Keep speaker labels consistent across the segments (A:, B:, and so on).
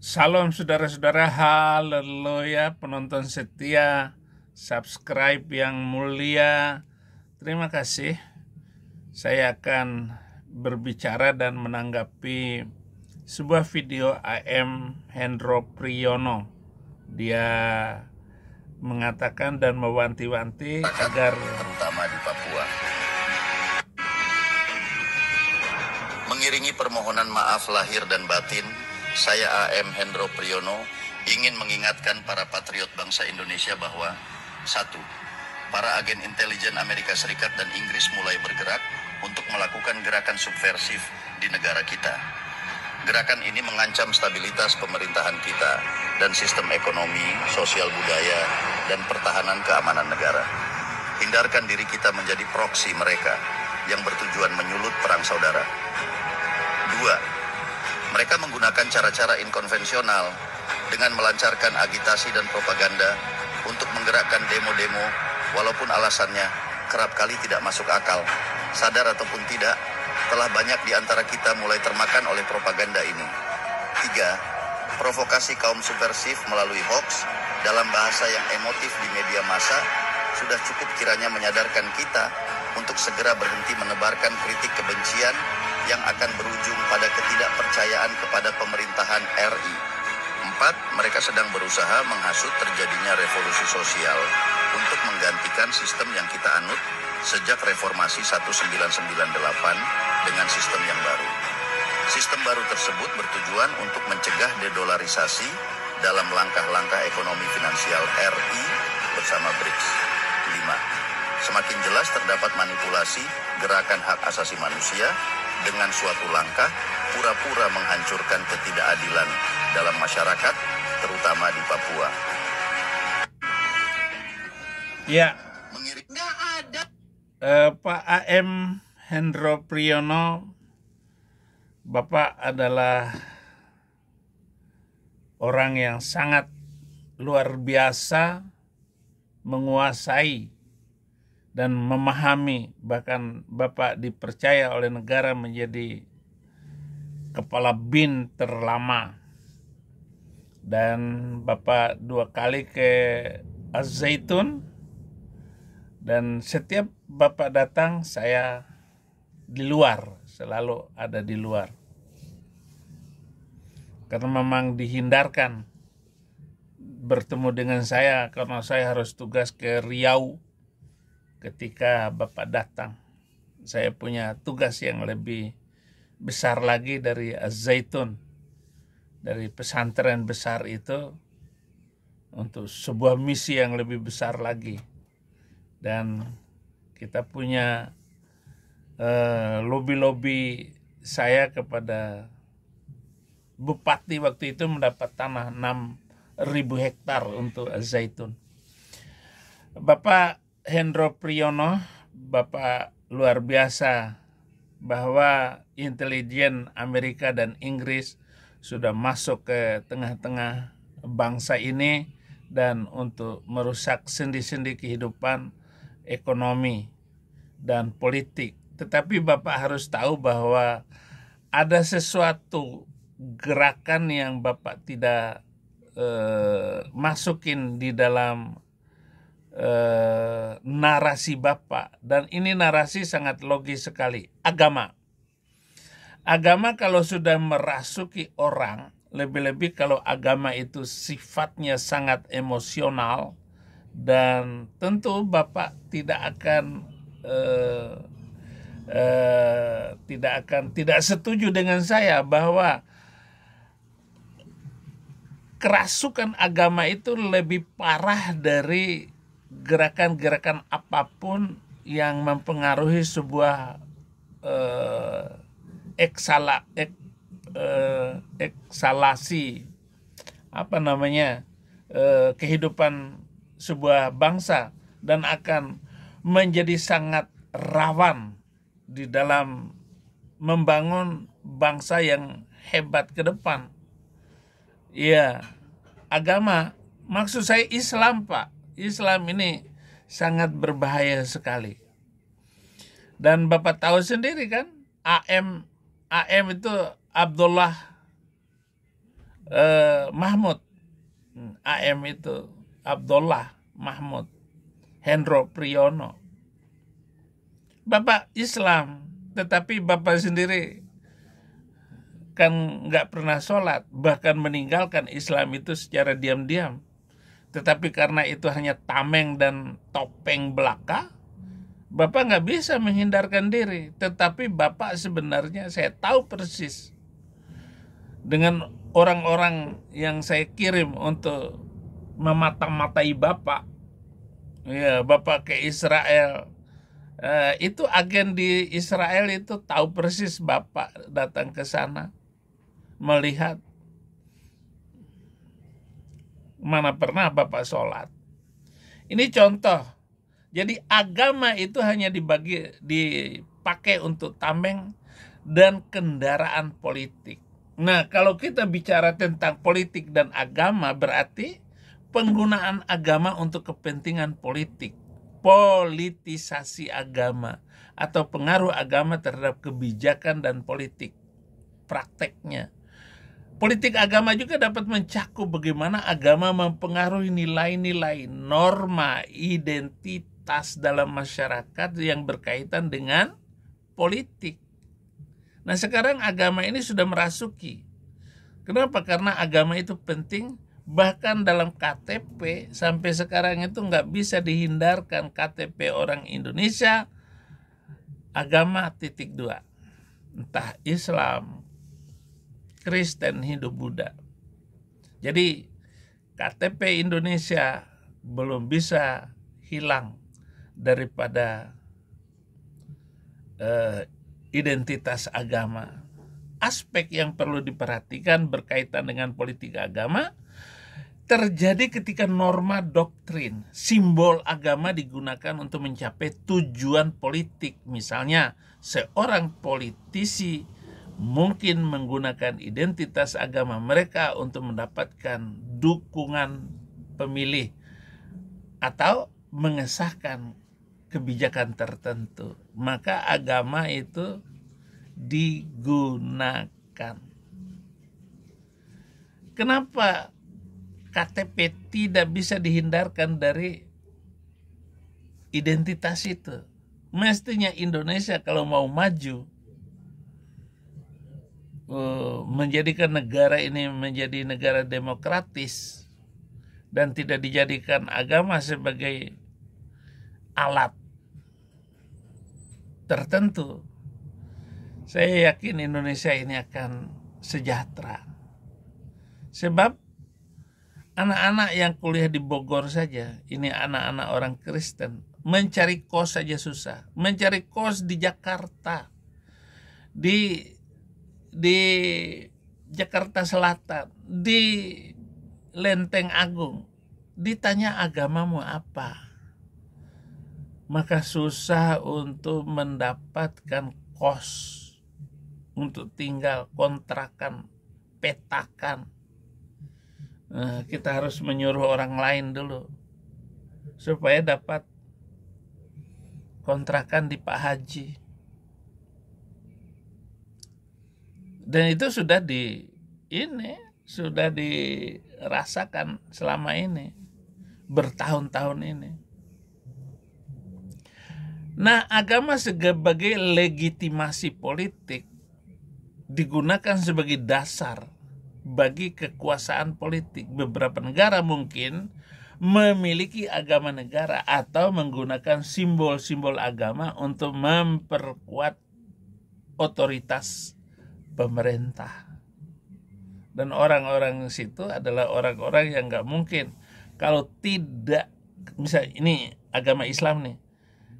A: Salam saudara-saudara, haleluya, penonton setia, subscribe yang mulia. Terima kasih. Saya akan berbicara dan menanggapi sebuah video AM Hendro Priyono. Dia mengatakan dan mewanti-wanti agar
B: terutama di Papua. Mengiringi permohonan maaf lahir dan batin, saya AM Hendro Priyono ingin mengingatkan para patriot bangsa Indonesia bahwa 1. Para agen intelijen Amerika Serikat dan Inggris mulai bergerak untuk melakukan gerakan subversif di negara kita. Gerakan ini mengancam stabilitas pemerintahan kita dan sistem ekonomi, sosial budaya, dan pertahanan keamanan negara. Hindarkan diri kita menjadi proksi mereka yang bertujuan menyulut perang saudara. 2. Mereka menggunakan cara-cara inkonvensional dengan melancarkan agitasi dan propaganda untuk menggerakkan demo-demo walaupun alasannya kerap kali tidak masuk akal. Sadar ataupun tidak, telah banyak di antara kita mulai termakan oleh propaganda ini. 3. Provokasi kaum subversif melalui hoax dalam bahasa yang emotif di media massa sudah cukup kiranya menyadarkan kita untuk segera berhenti menebarkan kritik kebencian yang akan berujung pada ketidakpercayaan kepada pemerintahan RI. 4. Mereka sedang berusaha menghasut terjadinya revolusi sosial untuk menggantikan sistem yang kita anut sejak reformasi 1998 dengan sistem yang baru. Sistem baru tersebut bertujuan untuk mencegah dedolarisasi dalam langkah-langkah ekonomi finansial RI bersama BRICS. 5. Semakin jelas terdapat manipulasi gerakan hak asasi manusia dengan suatu langkah pura-pura menghancurkan ketidakadilan dalam masyarakat, terutama di Papua.
A: ya Pak AM Hendro Priyono, Bapak adalah orang yang sangat luar biasa menguasai dan memahami, bahkan Bapak dipercaya oleh negara menjadi kepala BIN terlama. Dan Bapak 2 kali ke Az-Zaitun, dan setiap Bapak datang saya di luar, selalu ada di luar. Karena memang dihindarkan bertemu dengan saya karena saya harus tugas ke Riau. Ketika Bapak datang, saya punya tugas yang lebih besar lagi dari Az-Zaitun, dari pesantren besar itu, untuk sebuah misi yang lebih besar lagi. Dan kita punya lobi-lobi saya kepada Bupati waktu itu mendapat tanah 6.000 hektar untuk Az-Zaitun. Bapak Hendro Priyono, Bapak luar biasa bahwa intelijen Amerika dan Inggris sudah masuk ke tengah-tengah bangsa ini dan untuk merusak sendi-sendi kehidupan ekonomi dan politik. Tetapi Bapak harus tahu bahwa ada sesuatu gerakan yang Bapak tidak masukin di dalam narasi Bapak, dan ini narasi sangat logis sekali. Agama kalau sudah merasuki orang, lebih-lebih kalau agama itu sifatnya sangat emosional, dan tentu Bapak tidak setuju dengan saya bahwa kerasukan agama itu lebih parah dari gerakan-gerakan apapun yang mempengaruhi sebuah eksalasi kehidupan sebuah bangsa, dan akan menjadi sangat rawan di dalam membangun bangsa yang hebat ke depan. Ya, agama, maksud saya Islam, Pak. Islam ini sangat berbahaya sekali. Dan Bapak tahu sendiri kan, AM itu Abdullah Mahmud, AM itu Abdullah Mahmud Hendro Priyono. Bapak Islam, tetapi Bapak sendiri kan nggak pernah sholat, bahkan meninggalkan Islam itu secara diam-diam. Tetapi karena itu hanya tameng dan topeng belaka, Bapak nggak bisa menghindarkan diri. Tetapi Bapak sebenarnya, saya tahu persis, dengan orang-orang yang saya kirim untuk memata-matai Bapak, ya Bapak ke Israel, itu agen di Israel itu tahu persis Bapak datang ke sana melihat. Mana pernah Bapak sholat. Ini contoh. Jadi agama itu hanya dipakai untuk tameng dan kendaraan politik. Nah, kalau kita bicara tentang politik dan agama, berarti penggunaan agama untuk kepentingan politik. Politisasi agama atau pengaruh agama terhadap kebijakan dan politik prakteknya. Politik agama juga dapat mencakup bagaimana agama mempengaruhi nilai-nilai, norma, identitas dalam masyarakat yang berkaitan dengan politik. Nah, sekarang agama ini sudah merasuki. Kenapa? Karena agama itu penting. Bahkan dalam KTP sampai sekarang itu nggak bisa dihindarkan KTP orang Indonesia agama .2, entah Islam, Kristen, Hindu, Buddha. Jadi KTP Indonesia belum bisa hilang daripada identitas agama. Aspek yang perlu diperhatikan berkaitan dengan politik agama terjadi ketika norma doktrin, simbol agama digunakan untuk mencapai tujuan politik. Misalnya, seorang politisi mungkin menggunakan identitas agama mereka untuk mendapatkan dukungan pemilih atau mengesahkan kebijakan tertentu. Maka agama itu digunakan. Kenapa KTP tidak bisa dihindarkan dari identitas itu? Mestinya Indonesia kalau mau maju, menjadikan negara ini menjadi negara demokratis dan tidak dijadikan agama sebagai alat tertentu, saya yakin Indonesia ini akan sejahtera. Sebab anak-anak yang kuliah di Bogor saja, ini anak-anak orang Kristen, mencari kos saja susah. Mencari kos di Jakarta, di Jakarta Selatan, di Lenteng Agung, ditanya agamamu apa, maka susah untuk mendapatkan kos untuk tinggal, kontrakan, petakan. Kita harus menyuruh orang lain dulu supaya dapat kontrakan di Pak Haji. Dan itu sudah dirasakan selama ini, bertahun-tahun ini. Nah, agama sebagai legitimasi politik digunakan sebagai dasar bagi kekuasaan politik. Beberapa negara mungkin memiliki agama negara atau menggunakan simbol-simbol agama untuk memperkuat otoritas pemerintah. Dan orang-orang situ adalah orang-orang yang nggak mungkin kalau tidak, misalnya ini agama Islam nih,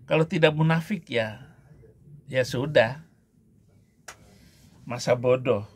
A: kalau tidak munafik ya sudah, masa bodoh.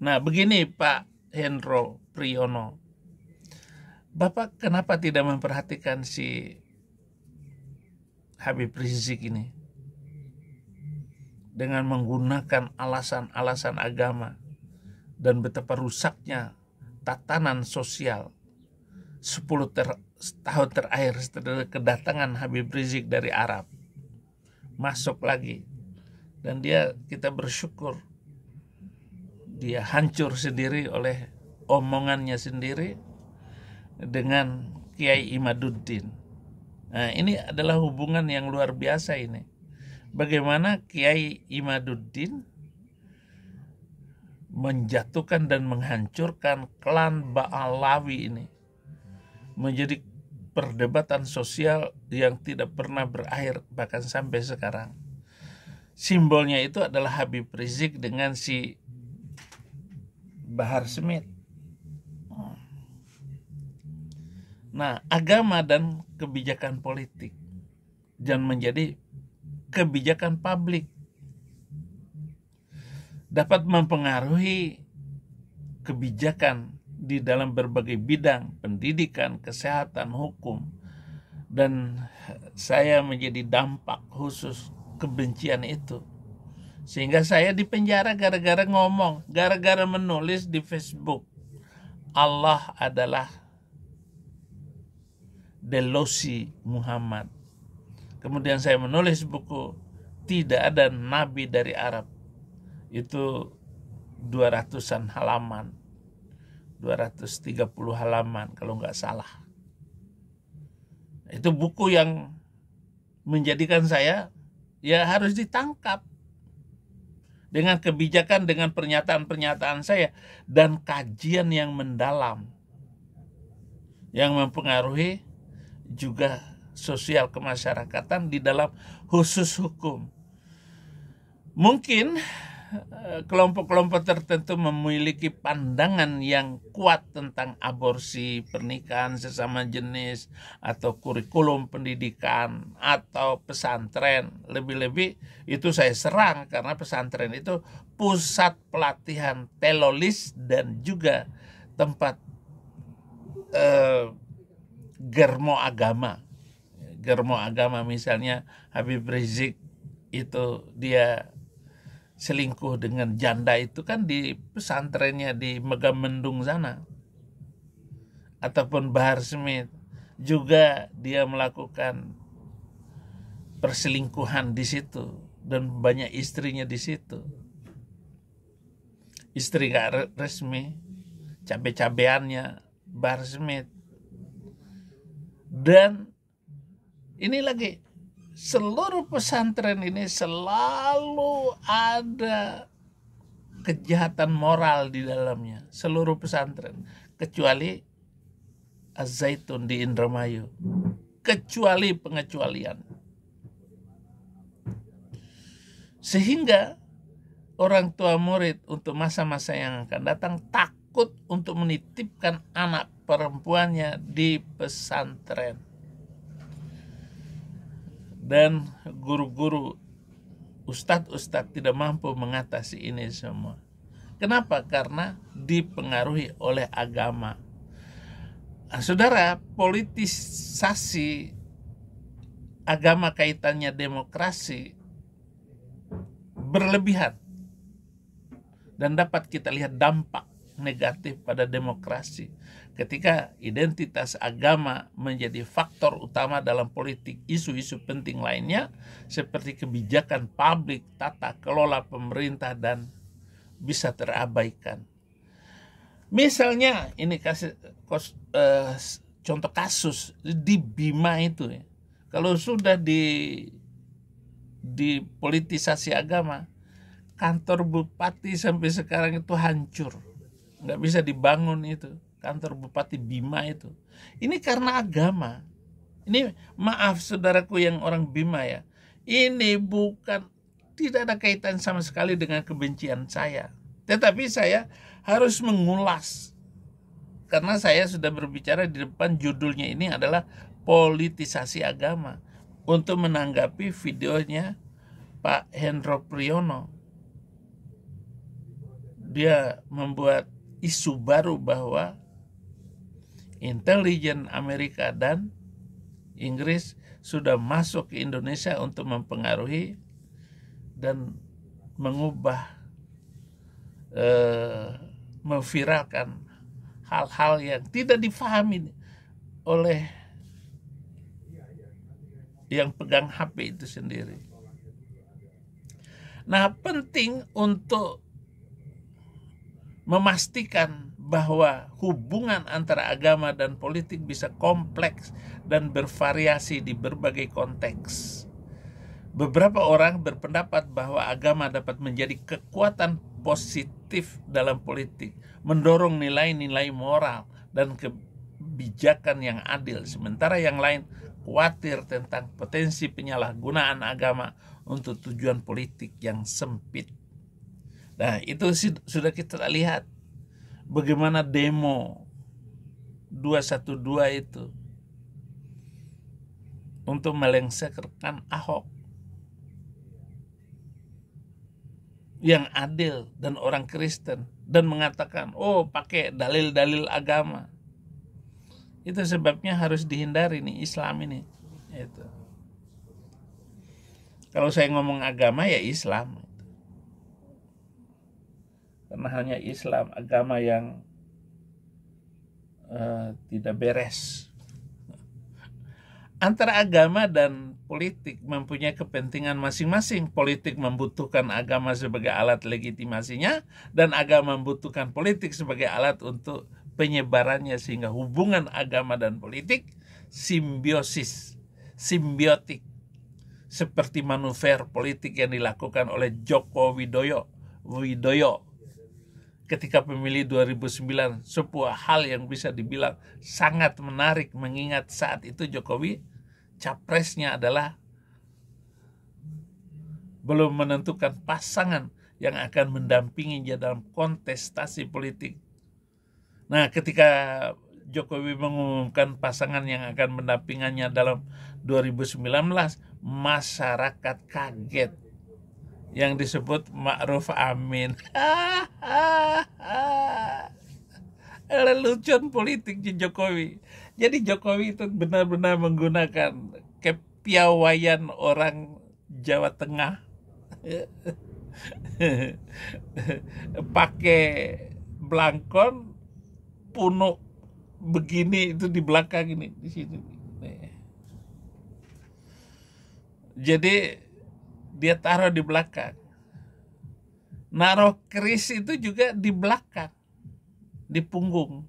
A: Nah, begini Pak Hendro Priyono, Bapak kenapa tidak memperhatikan si Habib Rizik ini dengan menggunakan alasan-alasan agama dan betapa rusaknya tatanan sosial 10 tahun terakhir setelah kedatangan Habib Rizik dari Arab masuk lagi, dan kita bersyukur dia hancur sendiri oleh omongannya sendiri dengan Kiai Imaduddin. Nah, ini adalah hubungan yang luar biasa ini. Bagaimana Kiai Imaduddin menjatuhkan dan menghancurkan klan Ba'alawi ini menjadi perdebatan sosial yang tidak pernah berakhir bahkan sampai sekarang. Simbolnya itu adalah Habib Rizik dengan si Bahar Smith. Nah, agama dan kebijakan politik dan menjadi kebijakan publik dapat mempengaruhi kebijakan di dalam berbagai bidang, pendidikan, kesehatan, hukum, dan saya menjadi dampak khusus kebencian itu. Sehingga saya dipenjara gara-gara ngomong, gara-gara menulis di Facebook, Allah adalah Delosi Muhammad. Kemudian saya menulis buku Tidak Ada Nabi dari Arab. Itu 200-an halaman, 230 halaman kalau nggak salah. Itu buku yang menjadikan saya ya harus ditangkap dengan kebijakan, dengan pernyataan-pernyataan saya dan kajian yang mendalam yang mempengaruhi juga sosial kemasyarakatan di dalam khusus hukum. Mungkin kelompok-kelompok tertentu memiliki pandangan yang kuat tentang aborsi, pernikahan sesama jenis, atau kurikulum pendidikan, atau pesantren. Lebih-lebih itu saya serang karena pesantren itu pusat pelatihan teololis dan juga tempat germo agama. Germo agama misalnya Habib Rizik itu dia selingkuh dengan janda itu kan di pesantrennya di Megamendung sana. Ataupun Bahar Smith juga dia melakukan perselingkuhan di situ dan banyak istrinya di situ. Istri gak resmi, cabe-cabeannya Bahar Smith. Dan ini lagi, seluruh pesantren ini selalu ada kejahatan moral di dalamnya. Seluruh pesantren. Kecuali Az-Zaitun di Indramayu. Kecuali pengecualian. Sehingga orang tua murid untuk masa-masa yang akan datang takut untuk menitipkan anak perempuannya di pesantren. Dan guru-guru, ustadz-ustadz tidak mampu mengatasi ini semua. Kenapa? Karena dipengaruhi oleh agama. Nah, saudara, politisasi agama kaitannya demokrasi berlebihan. Dan dapat kita lihat dampak negatif pada demokrasi ketika identitas agama menjadi faktor utama dalam politik isu-isu penting lainnya seperti kebijakan publik, tata kelola pemerintah dan bisa terabaikan. Misalnya ini contoh kasus di Bima itu ya. Kalau sudah dipolitisasi agama, kantor bupati sampai sekarang itu hancur. Nggak bisa dibangun itu kantor bupati Bima itu. Ini karena agama. Ini maaf saudaraku yang orang Bima ya. Ini tidak ada kaitan sama sekali dengan kebencian saya. Tetapi saya harus mengulas. Karena saya sudah berbicara di depan, judulnya ini adalah politisasi agama. Untuk menanggapi videonya Pak Hendro Priyono. Dia membuat isu baru bahwa intelijen Amerika dan Inggris sudah masuk ke Indonesia untuk mempengaruhi dan mengubah, memviralkan hal-hal yang tidak difahami oleh yang pegang HP itu sendiri. Nah, penting untuk memastikan bahwa hubungan antara agama dan politik bisa kompleks dan bervariasi di berbagai konteks. Beberapa orang berpendapat bahwa agama dapat menjadi kekuatan positif dalam politik, mendorong nilai-nilai moral dan kebijakan yang adil, sementara yang lain khawatir tentang potensi penyalahgunaan agama untuk tujuan politik yang sempit. Nah, itu sudah kita lihat bagaimana demo 212 itu untuk melengsarkan Ahok yang adil dan orang Kristen, dan mengatakan, oh pakai dalil-dalil agama. Itu sebabnya harus dihindari nih Islam ini. Itu. Kalau saya ngomong agama ya Islam. Karena hanya Islam, agama yang tidak beres. Antara agama dan politik mempunyai kepentingan masing-masing. Politik membutuhkan agama sebagai alat legitimasinya, dan agama membutuhkan politik sebagai alat untuk penyebarannya, sehingga hubungan agama dan politik simbiotik, seperti manuver politik yang dilakukan oleh Joko Widodo ketika pemilih 2009, sebuah hal yang bisa dibilang sangat menarik, mengingat saat itu Jokowi capresnya adalah belum menentukan pasangan yang akan mendampinginya dalam kontestasi politik. Nah, ketika Jokowi mengumumkan pasangan yang akan mendampingannya dalam 2019, masyarakat kaget. Yang disebut Ma'ruf Amin. Lelucon politik Jokowi. Jadi Jokowi itu benar-benar menggunakan kepiawaian orang Jawa Tengah. Pakai blangkon, punuk begini itu di belakang ini, di sini. Jadi dia taruh di belakang. Naruh keris itu juga di belakang, di punggung.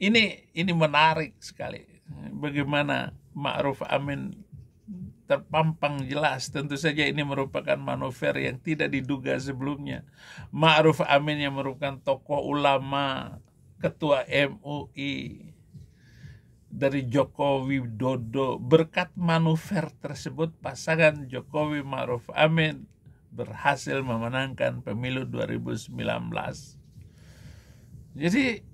A: Ini menarik sekali. Bagaimana Ma'ruf Amin terpampang jelas. Tentu saja ini merupakan manuver yang tidak diduga sebelumnya. Ma'ruf Amin yang merupakan tokoh ulama, ketua MUI dari Joko Widodo. Berkat manuver tersebut, pasangan Jokowi Ma'ruf Amin berhasil memenangkan pemilu 2019. Jadi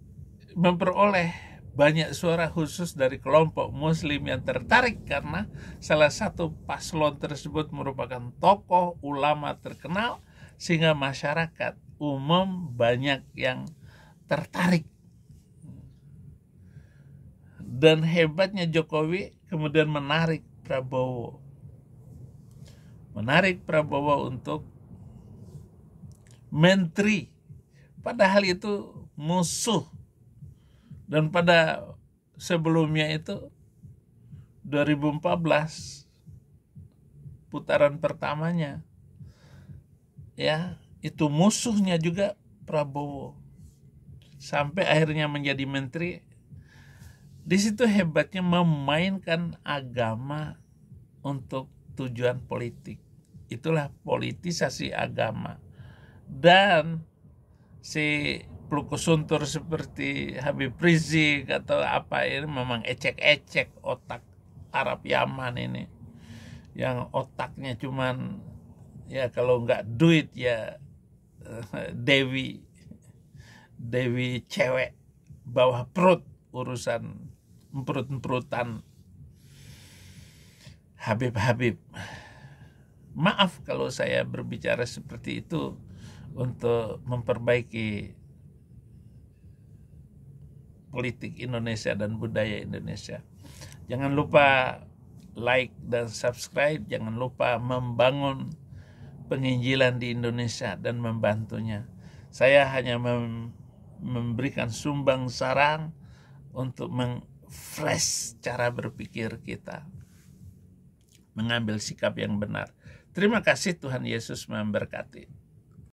A: memperoleh banyak suara khusus dari kelompok muslim yang tertarik karena salah satu paslon tersebut merupakan tokoh ulama terkenal, sehingga masyarakat umum banyak yang tertarik. Dan hebatnya Jokowi kemudian menarik Prabowo untuk menteri, padahal itu musuh. Dan pada sebelumnya itu 2014 putaran pertamanya, ya, itu musuhnya juga Prabowo, sampai akhirnya menjadi menteri. Di situ hebatnya memainkan agama untuk tujuan politik. Itulah politisasi agama. Dan si Plukusuntur seperti Habib Rizik atau apa ini memang ecek-ecek otak Arab Yaman ini, yang otaknya cuman ya kalau nggak duit ya Dewi cewek bawah perut, urusan emperut-emperutan Habib. Maaf kalau saya berbicara seperti itu untuk memperbaiki politik Indonesia dan budaya Indonesia. Jangan lupa like dan subscribe. Jangan lupa membangun penginjilan di Indonesia dan membantunya. Saya hanya memberikan sumbang saran untuk fresh cara berpikir kita, mengambil sikap yang benar. Terima kasih, Tuhan Yesus memberkati.